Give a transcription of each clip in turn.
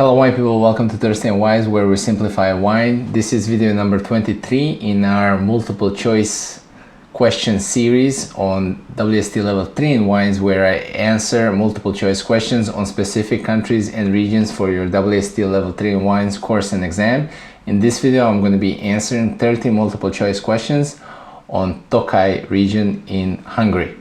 Hello wine people, welcome to Thirsty and Wise, where we simplify wine. This is video number 23 in our multiple choice question series on WSET Level 3 in wines, where I answer multiple choice questions on specific countries and regions for your WSET Level 3 in wines course and exam. In this video I'm going to be answering 30 multiple choice questions on Tokaj region in Hungary.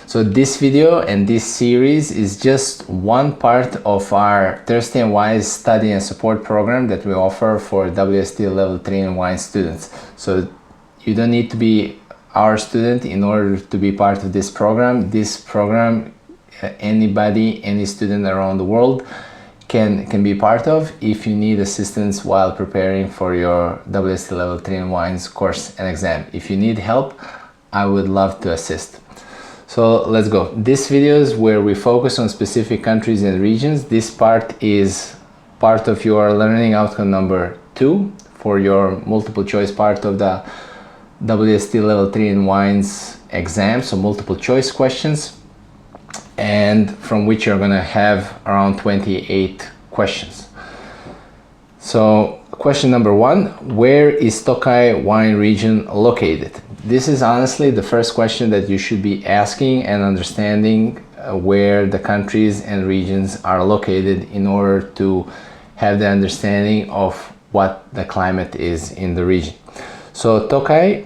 So this video and this series is just one part of our Thirsty and Wise study and support program that we offer for WSET Level 3 in wine students. So you don't need to be our student in order to be part of this program. This program, anybody, any student around the world can be part of if you need assistance while preparing for your WSET Level 3 in wines course and exam. If you need help, I would love to assist. So let's go. This video is where we focus on specific countries and regions. This part is part of your learning outcome number 2 for your multiple choice part of the WSET Level 3 in wines exam. So multiple choice questions, and from which you're going to have around 28 questions. So question number 1, where is Tokaj wine region located? This is honestly the first question that you should be asking and understanding where the countries and regions are located in order to have the understanding of what the climate is in the region. So Tokaj,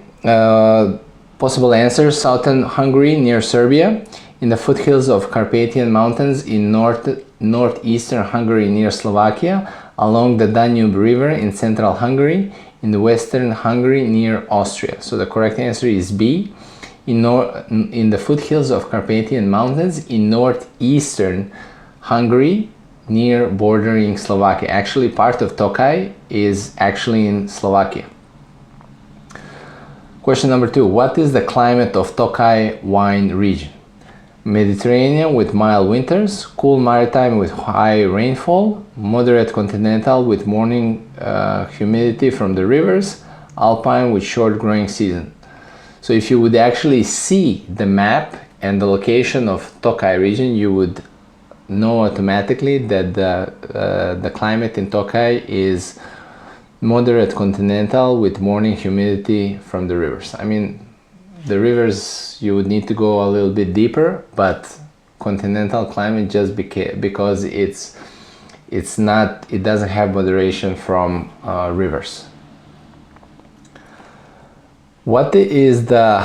possible answers: southern Hungary near Serbia, in the foothills of Carpathian Mountains in northeastern Hungary near Slovakia, along the Danube River in central Hungary, in the western Hungary near Austria. So the correct answer is B, in the foothills of Carpathian Mountains in northeastern Hungary near bordering Slovakia. Actually, part of Tokaj is actually in Slovakia. Question number 2, what is the climate of Tokaj wine region? Mediterranean with mild winters, cool maritime with high rainfall, moderate continental with morning humidity from the rivers, alpine with short growing season. So if you would actually see the map and the location of Tokaj region, you would know automatically that the climate in Tokaj is moderate continental with morning humidity from the rivers. I mean, the rivers, you would need to go a little bit deeper, but continental climate just because it doesn't have moderation from rivers. What is the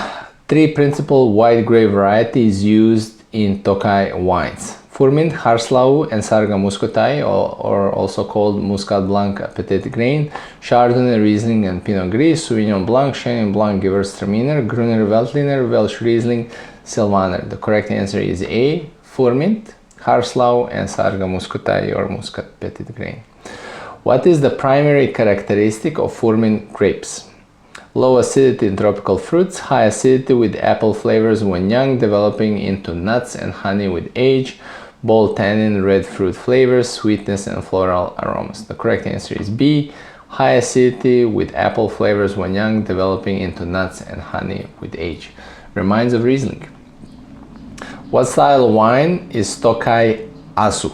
3 principal white grape varieties used in Tokaj wines? Furmint, Hárslevelű, and Sárgamuskotály, or also called Muscat Blanc Petit Grain, Chardonnay, Riesling, and Pinot Gris, Sauvignon Blanc, Chenin Blanc, Gewürztraminer, Grüner Veltliner, Welsh Riesling, Sylvaner. The correct answer is A, Furmint, Hárslevelű, and Sárgamuskotály, or Muscat Petit Grain. What is the primary characteristic of Furmint grapes? Low acidity in tropical fruits, high acidity with apple flavors when young, developing into nuts and honey with age, bold tannin, red fruit flavors, sweetness, and floral aromas. The correct answer is B, high acidity with apple flavors when young, developing into nuts and honey with age. Reminds of Riesling. What style of wine is Tokaji Aszú?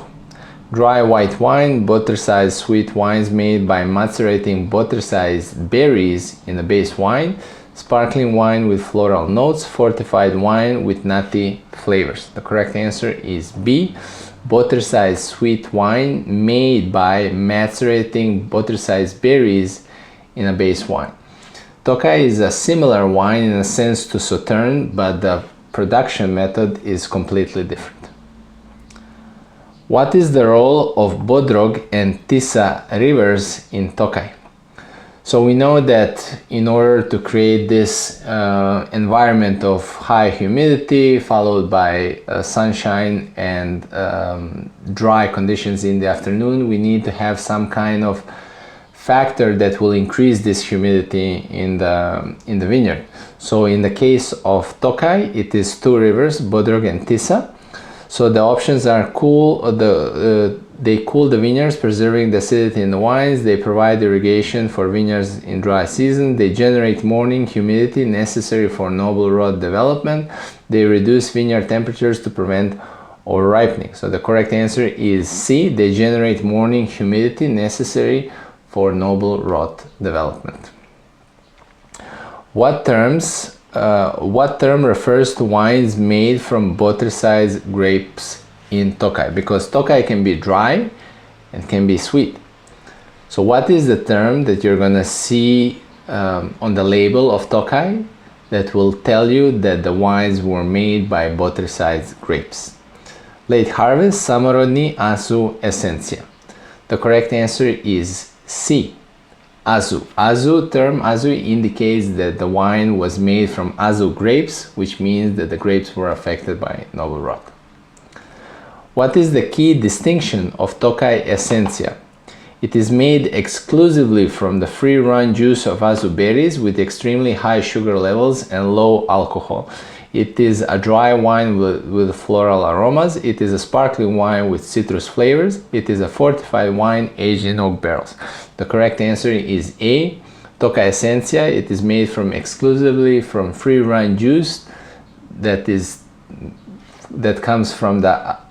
Dry white wine, butter-sized sweet wines made by macerating butter-sized berries in a base wine, sparkling wine with floral notes, fortified wine with nutty flavors. The correct answer is B, butter-sized sweet wine made by macerating butter-sized berries in a base wine. Tokaj is a similar wine in a sense to Sauterne, but the production method is completely different. What is the role of Bodrog and Tisza rivers in Tokaj? So we know that in order to create this environment of high humidity followed by sunshine and dry conditions in the afternoon, we need to have some kind of factor that will increase this humidity in the vineyard. So in the case of Tokaj, it is 2 rivers, Bodrog and Tisza. So the options are they cool the vineyards, preserving the acidity in the wines. They provide irrigation for vineyards in dry season. They generate morning humidity necessary for noble rod development. They reduce vineyard temperatures to prevent or ripening. So the correct answer is C. They generate morning humidity necessary for noble rot development. What term refers to wines made from botrytis grapes in Tokaj? Because Tokaj can be dry and can be sweet. So what is the term that you're gonna see on the label of Tokaj that will tell you that the wines were made by botrytis grapes? Late harvest, Szamorodni, Aszu, Eszencia. The correct answer is C. Aszu. Term Aszu indicates that the wine was made from Aszu grapes, which means that the grapes were affected by noble rot. What is the key distinction of Tokaji Eszencia? It is made exclusively from the free-run juice of Aszu berries with extremely high sugar levels and low alcohol. It is a dry wine with floral aromas. It is a sparkling wine with citrus flavors. It is a fortified wine aged in oak barrels. The correct answer is A. Tokaji Eszencia. It is made exclusively from free-run juice that comes from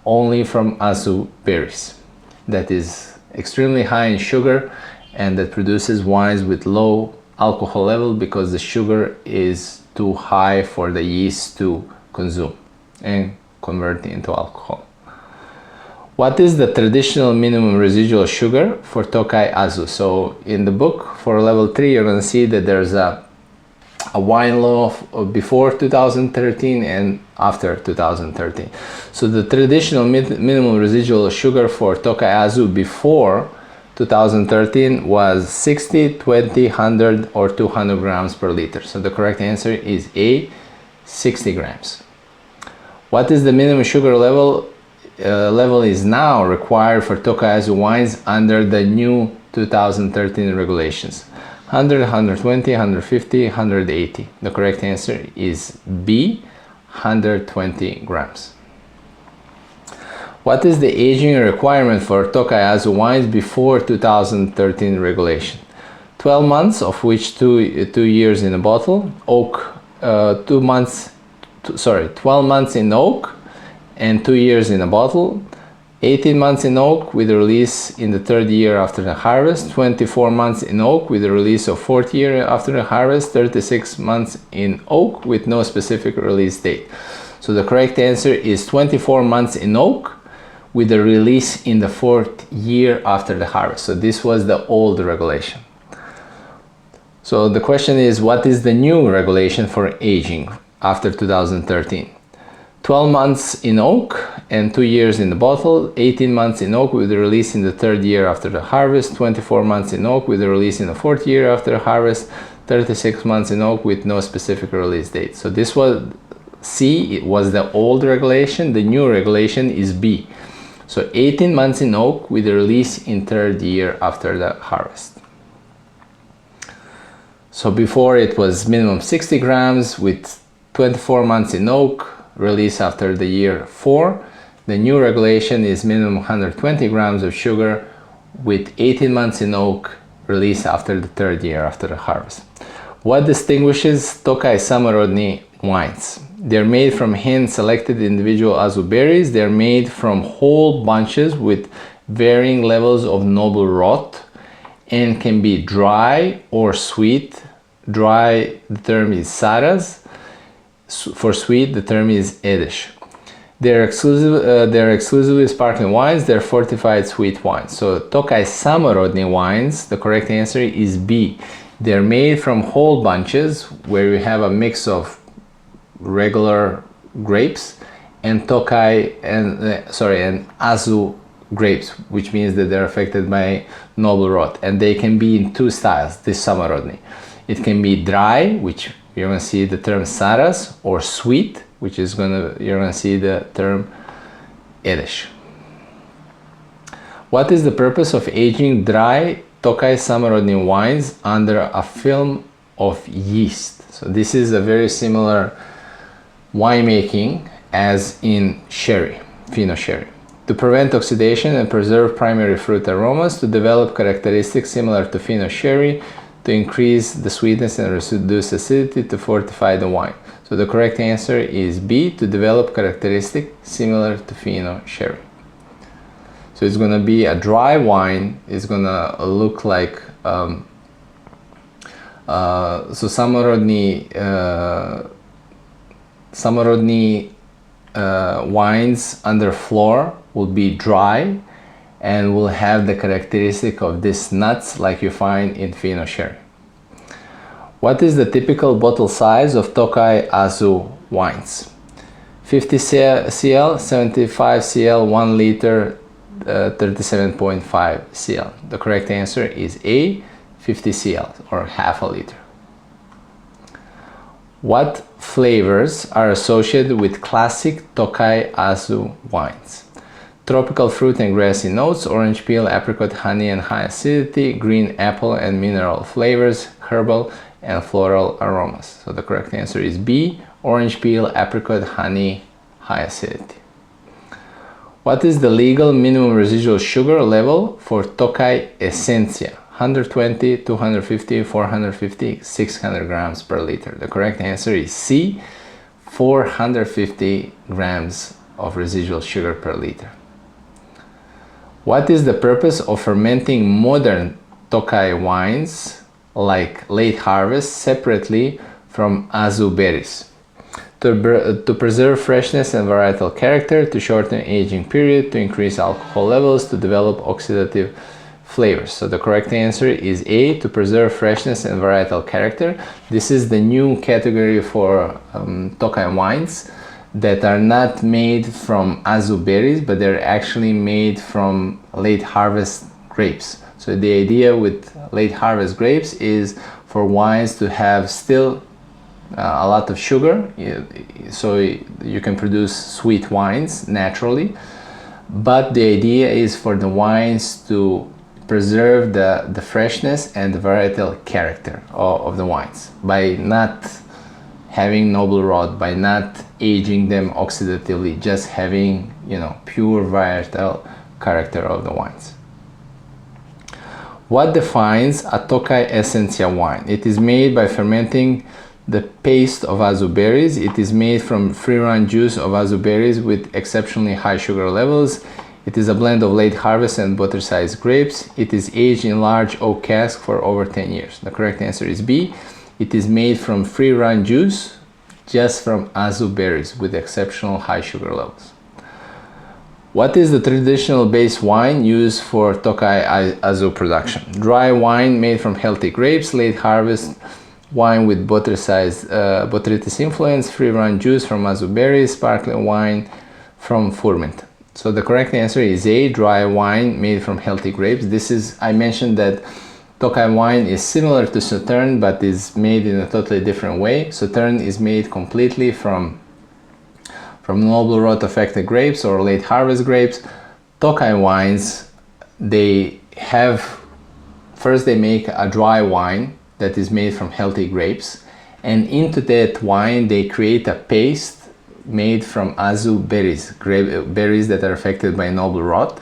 only from Aszu berries. That is extremely high in sugar and that produces wines with low alcohol level because the sugar is too high for the yeast to consume and convert into alcohol. What is the traditional minimum residual sugar for Tokaji Aszú? So in the book for level 3 you're going to see that there's a wine law of before 2013 and after 2013. So the traditional minimum residual sugar for Tokaji Aszú before 2013 was 60, 20, 100 or 200 grams per liter. So the correct answer is A, 60 grams. What is the minimum sugar level is now required for Tokaji Aszú wines under the new 2013 regulations? 100, 120, 150, 180. The correct answer is B, 120 grams. What is the aging requirement for Tokaji Aszú wines before 2013 regulation? 12 months, of which 2 years in a bottle. 12 months in oak and 2 years in a bottle. 18 months in oak with a release in the 3rd year after the harvest. 24 months in oak with a release of 4th year after the harvest. 36 months in oak with no specific release date. So the correct answer is 24 months in oak with a release in the 4th year after the harvest. So this was the old regulation. So the question is, what is the new regulation for aging after 2013? 12 months in oak and 2 years in the bottle, 18 months in oak with a release in the 3rd year after the harvest, 24 months in oak with a release in the 4th year after the harvest, 36 months in oak with no specific release date. So this was C, it was the old regulation. The new regulation is B. So 18 months in oak with a release in 3rd year after the harvest. So before it was minimum 60 grams with 24 months in oak, release after the year 4. The new regulation is minimum 120 grams of sugar with 18 months in oak, release after the 3rd year after the harvest. What distinguishes Tokaji Szamorodni wines? They're made from hand-selected individual Aszu berries. They're made from whole bunches with varying levels of noble rot and can be dry or sweet. Dry, the term is saras. For sweet, the term is edish. They're exclusively sparkling wines. They're fortified sweet wines. So Tokaji Szamorodni wines, the correct answer is B. They're made from whole bunches where we have a mix of regular grapes and Tokaji and Aszu grapes, which means that they're affected by noble rot, and they can be in 2 styles. This Szamorodni, it can be dry, which you're going to see the term saras, or sweet, which is you're going to see the term edish. What is the purpose of aging dry Tokaji Szamorodni wines under a film of yeast? So this is a very similar winemaking as in sherry, Fino sherry. To prevent oxidation and preserve primary fruit aromas, to develop characteristics similar to Fino sherry, to increase the sweetness and reduce acidity, to fortify the wine. So So the correct answer is B, to develop characteristic similar to Fino sherry. So it's gonna be a dry wine. It's gonna look like so Szamorodni wines under floor will be dry and will have the characteristic of these nuts like you find in Fino sherry. What is the typical bottle size of Tokaji Aszú wines? 50 cl, 75 cl, 1 liter, 37.5 cl. The correct answer is A, 50 cl or half a liter. What flavors are associated with classic Tokaji Aszú wines? Tropical fruit and grassy notes, orange peel, apricot, honey and high acidity, green apple and mineral flavors, herbal and floral aromas. So the correct answer is B, orange peel, apricot, honey, high acidity. What is the legal minimum residual sugar level for Tokaj Eszencia? 120, 250, 450, 600 grams per liter. The correct answer is C, 450 grams of residual sugar per liter. What is the purpose of fermenting modern Tokaj wines like late harvest separately from Aszú berries? To preserve freshness and varietal character, to shorten aging period, to increase alcohol levels, to develop oxidative flavors. So the correct answer is A, to preserve freshness and varietal character. This is the new category for Tokaj wines that are not made from Aszú berries, but they're actually made from late harvest grapes. So the idea with late harvest grapes is for wines to have still a lot of sugar, so you can produce sweet wines naturally, but the idea is for the wines to preserve the freshness and the varietal character of the wines by not having noble rot, by not aging them oxidatively, just having, you know, pure varietal character of the wines. What defines a Tokaj Eszencia wine? It is made by fermenting the paste of Aszú berries. It is made from free-run juice of Aszú berries with exceptionally high sugar levels. It is a blend of late harvest and butter-sized grapes. It is aged in large oak cask for over 10 years. The correct answer is B. It is made from free-run juice, just from Aszú berries with exceptional high sugar levels. What is the traditional base wine used for Tokaj Aszú production? Dry wine made from healthy grapes, late harvest wine with botrytis influence, free-run juice from Aszú berries, sparkling wine from Furmint. So the correct answer is A, dry wine made from healthy grapes. This is, I mentioned that Tokaj wine is similar to Sauterne, but is made in a totally different way. Sauterne is made completely from noble rot affected grapes or late harvest grapes. Tokaj wines, first they make a dry wine that is made from healthy grapes, and into that wine they create a paste made from Aszú berries, berries that are affected by noble rot,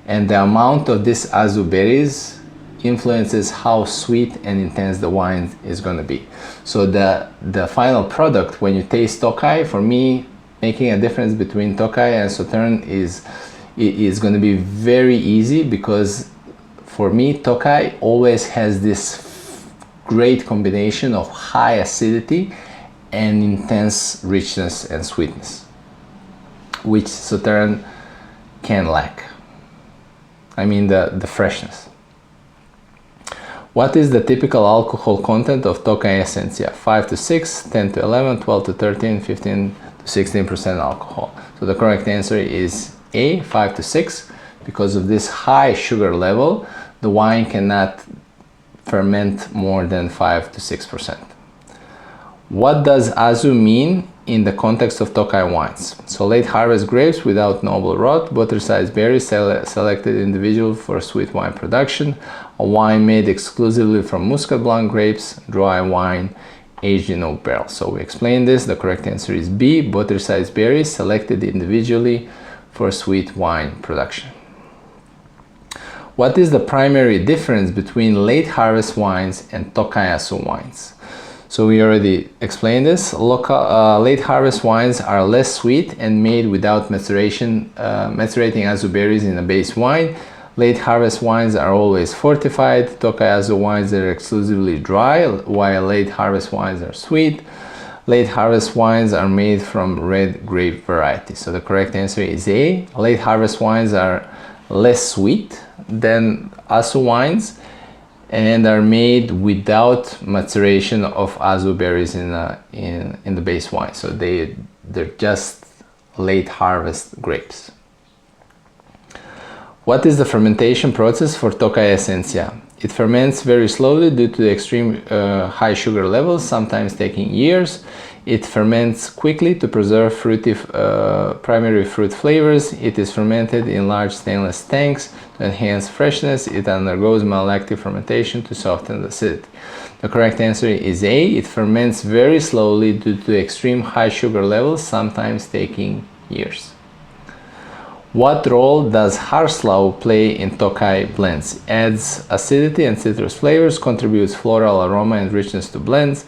and the amount of this Aszú berries influences how sweet and intense the wine is going to be. So the final product, when you taste Tokaj, for me, making a difference between Tokaj and Sauterne is going to be very easy, because for me Tokaj always has this great combination of high acidity and intense richness and sweetness, which Sauterne can lack. I mean the freshness. What is the typical alcohol content of Tokaj Eszencia? 5 to 6, 10 to 11, 12 to 13, 15 to 16% alcohol. So the correct answer is A, 5 to 6. Because of this high sugar level, the wine cannot ferment more than 5 to 6%. What does Aszú mean in the context of Tokaj wines? So late harvest grapes without noble rot, butter-sized berries selected individually for sweet wine production, a wine made exclusively from Muscat Blanc grapes, dry wine aged in oak barrels. So we explained this. The correct answer is B, butter-sized berries selected individually for sweet wine production. What is the primary difference between late harvest wines and Tokaj Aszú wines? So we already explained this. Late harvest wines are less sweet and made without macerating Aszú berries in a base wine. Late harvest wines are always fortified. Tokaji Aszú wines are exclusively dry, while late harvest wines are sweet. Late harvest wines are made from red grape varieties. So the correct answer is A. Late harvest wines are less sweet than Aszú wines and are made without maceration of Aszú berries in the base wine. So they're just late harvest grapes. What is the fermentation process for Tokaji Eszencia? It ferments very slowly due to the extreme high sugar levels, sometimes taking years. It ferments quickly to preserve fruity primary fruit flavors. It is fermented in large stainless tanks to enhance freshness. It undergoes malolactic fermentation to soften the acidity. The correct answer is A. It ferments very slowly due to extreme high sugar levels, sometimes taking years. What role does Hárslevelű play in Tokaji blends? Adds acidity and citrus flavors, contributes floral aroma and richness to blends,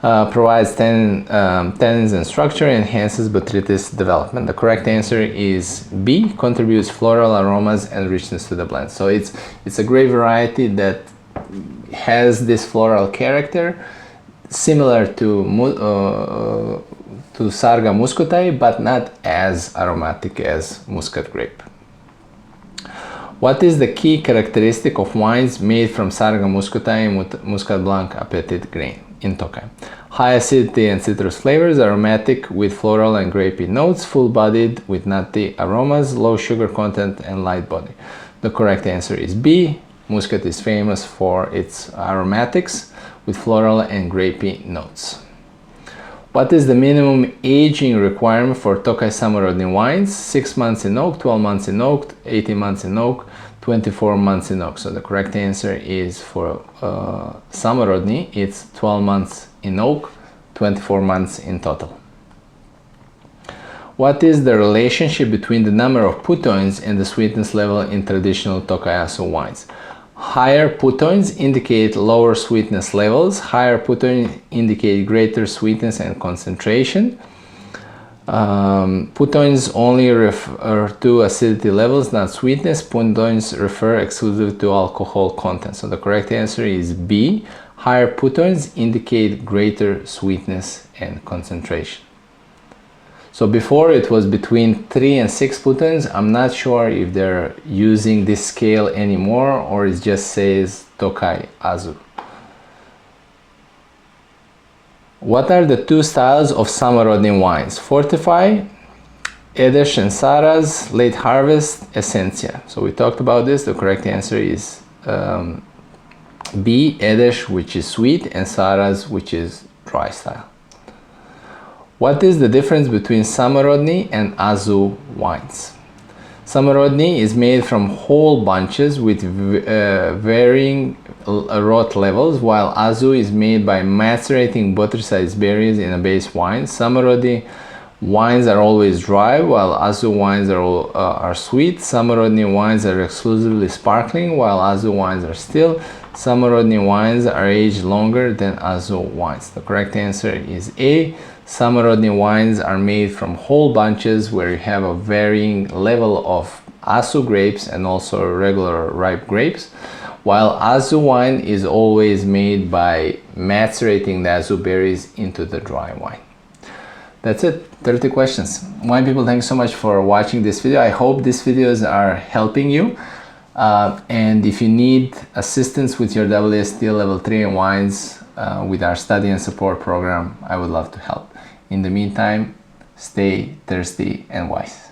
provides tannins and structure, enhances botrytis development. The correct answer is B, contributes floral aromas and richness to the blend. So it's a grape variety that has this floral character, similar to Sárgamuskotály, but not as aromatic as muscat grape. What is the key characteristic of wines made from Sárgamuskotály and Muscat Blanc Appetit grain in Tokaji? High acidity and citrus flavors, aromatic with floral and grapey notes, full-bodied with nutty aromas, low sugar content and light body. The correct answer is B. Muscat is famous for its aromatics with floral and grapey notes. What is the minimum aging requirement for Tokaji Szamorodni wines? 6 months in oak, 12 months in oak, 18 months in oak, 24 months in oak. So the correct answer is for Szamorodni, it's 12 months in oak, 24 months in total. What is the relationship between the number of putoins and the sweetness level in traditional Tokaji Aszú wines? Higher putoins indicate lower sweetness levels. Higher putoins indicate greater sweetness and concentration. Putoins only refer to acidity levels, not sweetness. Putoins refer exclusively to alcohol content. So the correct answer is B. Higher putoins indicate greater sweetness and concentration. So before it was between 3 and 6 putoins. I'm not sure if they're using this scale anymore or it just says Tokaji Aszú. What are the two styles of Szamorodni wines? Fortify, Édes and Száraz, Late Harvest, Eszencia. So we talked about this. The correct answer is B, Édes, which is sweet, and Száraz, which is dry style. What is the difference between Szamorodni and Aszú wines? Szamorodni is made from whole bunches with varying rot levels, while Aszú is made by macerating botrytis berries in a base wine. Szamorodni wines are always dry, while Aszú wines are sweet. Szamorodni wines are exclusively sparkling, while Aszú wines are still. Szamorodni wines are aged longer than Aszú wines. The correct answer is A. Szamorodni wines are made from whole bunches where you have a varying level of Aszú grapes and also regular ripe grapes, while Aszú wine is always made by macerating the Aszú berries into the dry wine. That's it, 30 questions. Wine people, thank you so much for watching this video. I hope these videos are helping you. And if you need assistance with your WSET Level 3 in wines with our study and support program, I would love to help. In the meantime, stay thirsty and wise.